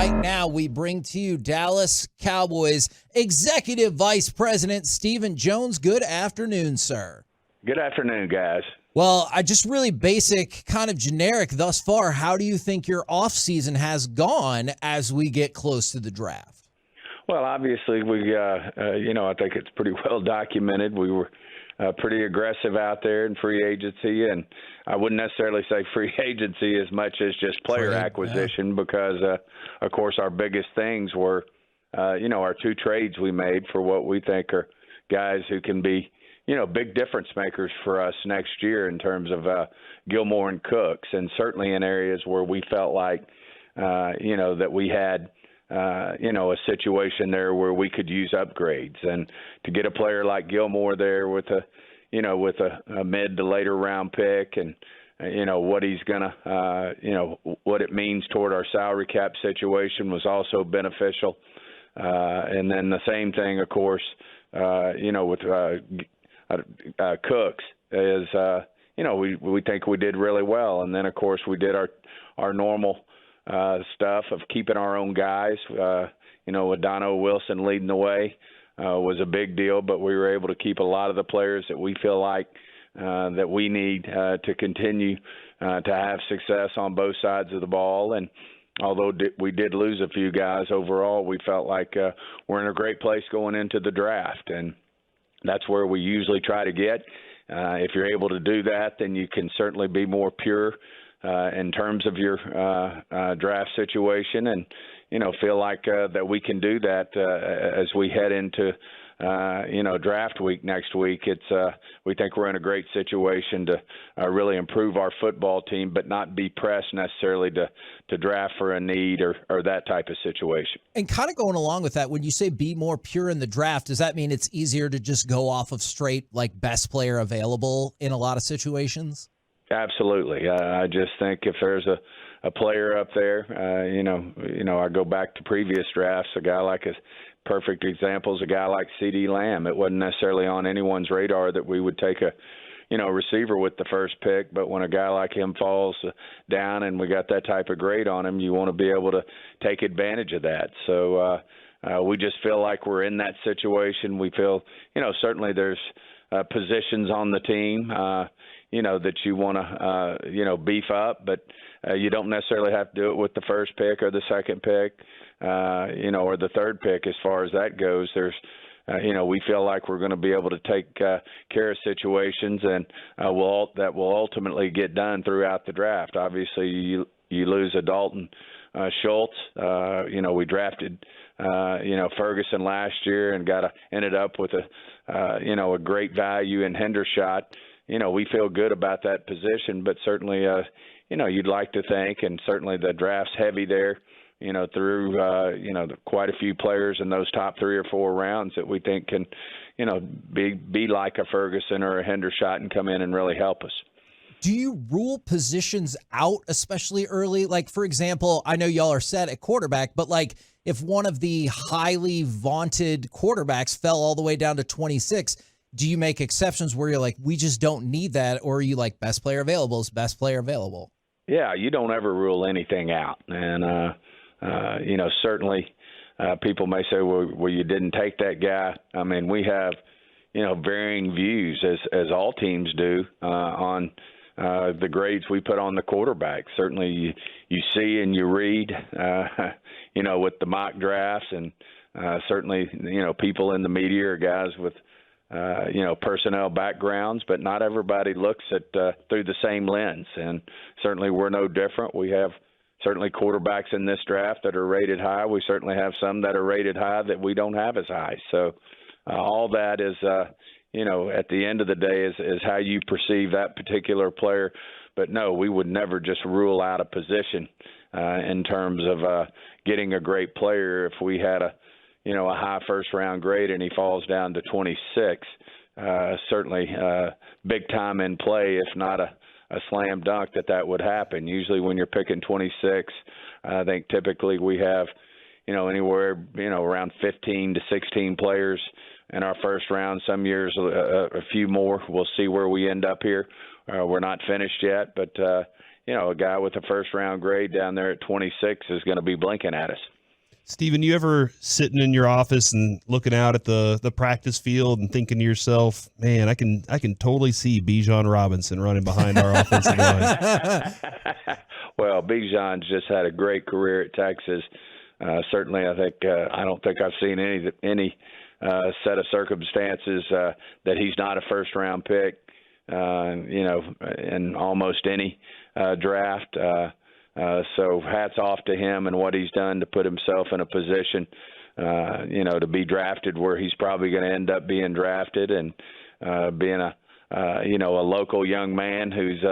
right now we bring to you Dallas Cowboys Executive Vice President Stephen Jones. Good afternoon, sir. Good afternoon, guys. Well, I just really basic, kind of generic thus far. How do you think your offseason has gone as we get close to the draft? Well, obviously, I think it's pretty well documented. We were pretty aggressive out there in free agency, and I wouldn't necessarily say free agency as much as just player acquisition because, of course, our biggest things were, our two trades we made for what we think are guys who can be, big difference makers for us next year in terms of Gilmore and Cooks, and certainly in areas where we felt like, that we had, a situation there where we could use upgrades. And to get a player like Gilmore there with a mid to later round pick and, what he's going to, what it means toward our salary cap situation was also beneficial. And then the same thing, of course, with Cooks is, we think we did really well. And then, of course, we did our normal stuff of keeping our own guys, with Dono Wilson leading the way was a big deal, but we were able to keep a lot of the players that we feel like that we need to continue to have success on both sides of the ball. And although we did lose a few guys overall, we felt like we're in a great place going into the draft, and that's where we usually try to get. If you're able to do that, then you can certainly be more pure in terms of your draft situation, and feel like that we can do that as we head into draft week next week. We think we're in a great situation to really improve our football team, but not be pressed necessarily to draft for a need or that type of situation. And kind of going along with that, when you say be more pure in the draft, does that mean it's easier to just go off of straight like best player available in a lot of situations? Absolutely. I just think if there's a player up there, I go back to previous drafts, a guy like a perfect example is a guy like C.D. Lamb. It wasn't necessarily on anyone's radar that we would take a receiver with the first pick, but when a guy like him falls down and we got that type of grade on him, you want to be able to take advantage of that. So we just feel like we're in that situation. We feel, certainly there's positions on the team, that you want to, beef up, but you don't necessarily have to do it with the first pick or the second pick, or the third pick as far as that goes. There's, we feel like we're going to be able to take care of situations, and that will ultimately get done throughout the draft. Obviously, you lose a Dalton Schultz. We drafted, Ferguson last year and ended up with a great value in Hendershot. We feel good about that position, but certainly, you'd like to think, and certainly the draft's heavy there, through, quite a few players in those top 3 or 4 rounds that we think can, be like a Ferguson or a Hendershot and come in and really help us. Do you rule positions out, especially early? Like, for example, I know y'all are set at quarterback, but like if one of the highly vaunted quarterbacks fell all the way down to 26, do you make exceptions where you're like, we just don't need that? Or are you like best player available is best player available? Yeah, you don't ever rule anything out. And, certainly people may say, well, you didn't take that guy. I mean, we have, varying views as all teams do on the grades we put on the quarterback. Certainly you see and you read, with the mock drafts, and certainly, people in the media are guys with, personnel backgrounds, but not everybody looks at through the same lens. And certainly we're no different. We have certainly quarterbacks in this draft that are rated high. We certainly have some that are rated high that we don't have as high. So all that is, at the end of the day is how you perceive that particular player. But no, we would never just rule out a position in terms of getting a great player. If we had a high first-round grade and he falls down to 26, certainly big time in play, if not a slam dunk that would happen. Usually when you're picking 26, I think typically we have, anywhere, around 15 to 16 players in our first round. Some years a few more. We'll see where we end up here. We're not finished yet, but, a guy with a first-round grade down there at 26 is going to be blinking at us. Stephen, you ever sitting in your office and looking out at the practice field and thinking to yourself, man, I can totally see Bijan Robinson running behind our offensive line? Well, Bijan's just had a great career at Texas. Certainly, I don't think I've seen any set of circumstances that he's not a first-round pick, in almost any draft. So hats off to him and what he's done to put himself in a position, to be drafted where he's probably going to end up being drafted, and being a local young man who's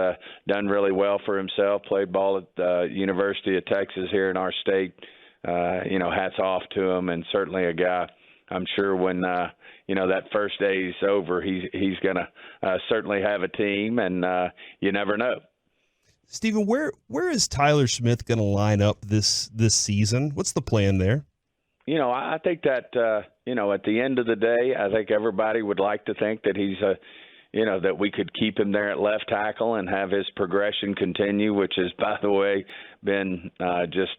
done really well for himself, played ball at the University of Texas here in our state. Hats off to him, and certainly a guy I'm sure when, that first day is over, he's going to certainly have a team, and you never know. Stephen, where is Tyler Smith going to line up this season? What's the plan there? I think that, at the end of the day, I think everybody would like to think that he's that we could keep him there at left tackle and have his progression continue, which has, by the way, been just,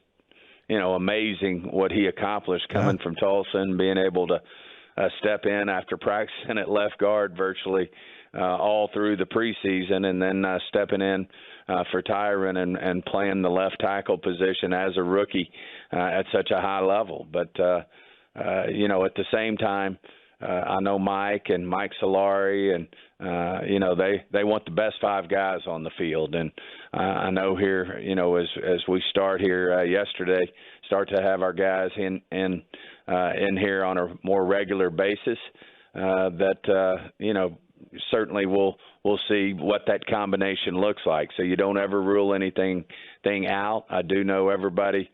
amazing what he accomplished coming from Tulsa and being able to step in after practicing at left guard virtually all through the preseason, and then stepping in for Tyron and playing the left tackle position as a rookie at such a high level. But, at the same time, I know Mike Solari, and they want the best five guys on the field, and I know here, as we start here yesterday, start to have our guys in here on a more regular basis. Certainly we'll see what that combination looks like. So you don't ever rule anything out. I do know everybody,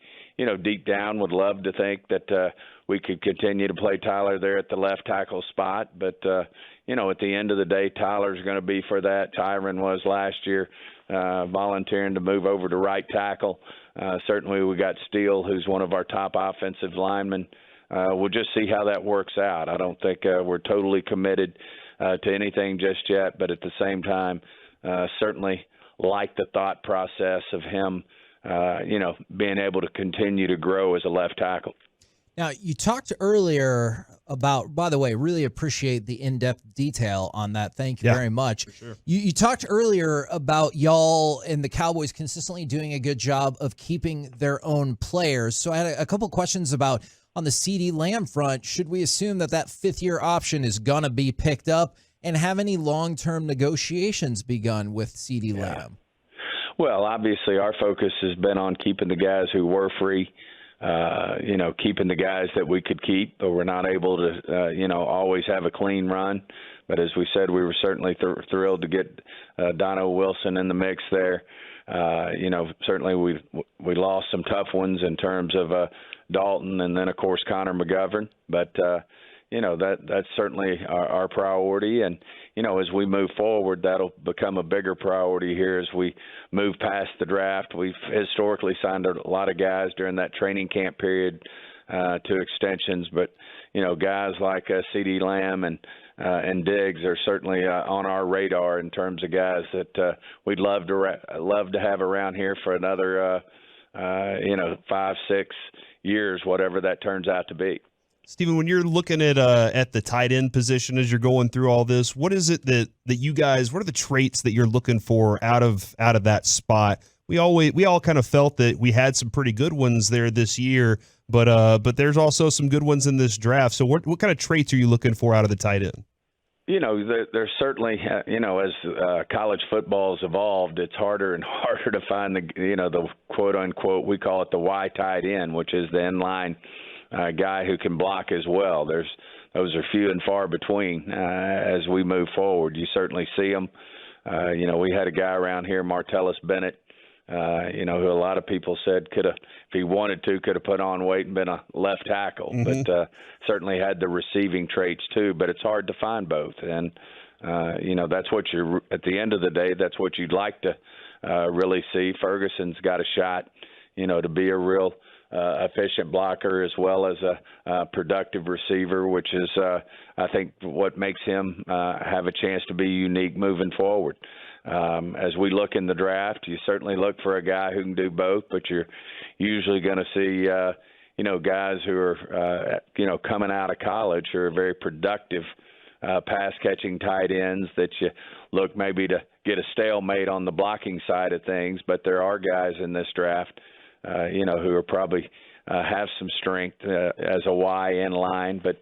deep down would love to think that we could continue to play Tyler there at the left tackle spot. But, at the end of the day, Tyler's going to be for that. Tyron was last year volunteering to move over to right tackle. Certainly we got Steele, who's one of our top offensive linemen. We'll just see how that works out. I don't think we're totally committed to anything just yet, but at the same time, certainly like the thought process of him, being able to continue to grow as a left tackle. Now, you talked earlier about, by the way, really appreciate the in-depth detail on that. Thank you very much. For sure. You talked earlier about y'all and the Cowboys consistently doing a good job of keeping their own players. So I had a couple questions about, on the CD Lamb front, should we assume that fifth-year option is going to be picked up, and have any long-term negotiations begun with CD Lamb? Well, obviously our focus has been on keeping the guys who were free, keeping the guys that we could keep, but we're not able to, always have a clean run. But as we said, we were certainly thrilled to get Dono Wilson in the mix there. Certainly we lost some tough ones in terms of Dalton, and then, of course, Connor McGovern. But, that's certainly our priority. And, as we move forward, that'll become a bigger priority here as we move past the draft. We've historically signed a lot of guys during that training camp period to extensions. But, guys like CD Lamb and Diggs are certainly on our radar in terms of guys that we'd love to have around here for another 5-6 years, whatever that turns out to be. Stephen, when you're looking at the tight end position as you're going through all this, what is it that you guys, what are the traits that you're looking for out of that spot? We all kind of felt that we had some pretty good ones there this year, but there's also some good ones in this draft. So what kind of traits are you looking for out of the tight end? There's certainly, as college football has evolved, it's harder and harder to find the quote unquote, we call it the Y tight end, which is the inline guy who can block as well. Those are few and far between as we move forward. You certainly see them. We had a guy around here, Martellus Bennett, who a lot of people said if he wanted to, could have put on weight and been a left tackle, but certainly had the receiving traits too. But it's hard to find both, and that's what at the end of the day, that's what you'd like to really see. Ferguson's got a shot, to be a real efficient blocker as well as a productive receiver, which is I think what makes him have a chance to be unique moving forward. As we look in the draft, you certainly look for a guy who can do both, but you're usually going to see guys who are, coming out of college who are very productive pass catching tight ends that you look maybe to get a stalemate on the blocking side of things. But there are guys in this draft, who are probably have some strength as a Y in line, but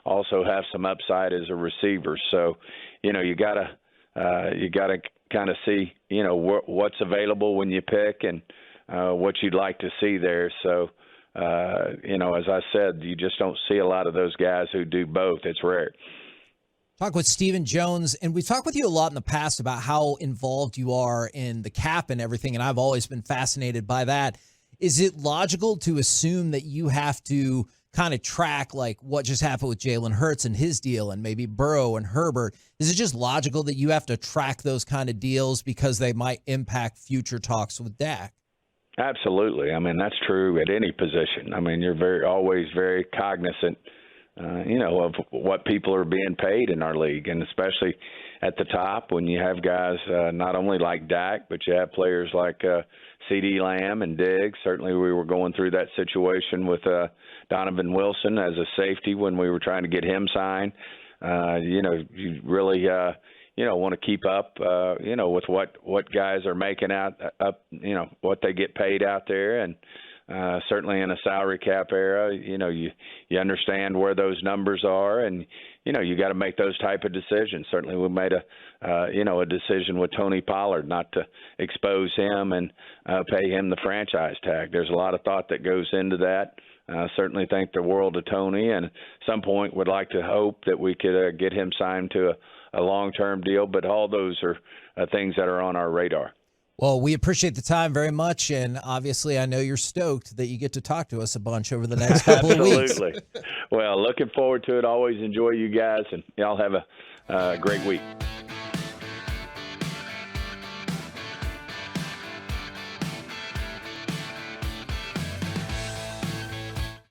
also have some upside as a receiver. So, you gotta kind of see, what's available when you pick and what you'd like to see there. So, as I said, you just don't see a lot of those guys who do both. It's rare. Talk with Stephen Jones, and we've talked with you a lot in the past about how involved you are in the cap and everything, and I've always been fascinated by that. Is it logical to assume that you have to kind of track like what just happened with Jalen Hurts and his deal and maybe Burrow and Herbert? Is it just logical that you have to track those kind of deals because they might impact future talks with Dak? Absolutely. I mean, that's true at any position. I mean, you're always very cognizant of what people are being paid in our league, and especially at the top when you have guys not only like Dak, but you have players like CeeDee Lamb and Diggs. Certainly we were going through that situation with Donovan Wilson as a safety when we were trying to get him signed. You really want to keep up, with what guys are making what they get paid out there. And certainly in a salary cap era, you understand where those numbers are, and you got to make those type of decisions. Certainly, we made a decision with Tony Pollard not to expose him and pay him the franchise tag. There's a lot of thought that goes into that. Certainly think the world of Tony, and at some point would like to hope that we could get him signed to a long-term deal. But all those are things that are on our radar. Well, we appreciate the time very much, and obviously I know you're stoked that you get to talk to us a bunch over the next couple of weeks. Absolutely. Well, looking forward to it. Always enjoy you guys, and y'all have a great week.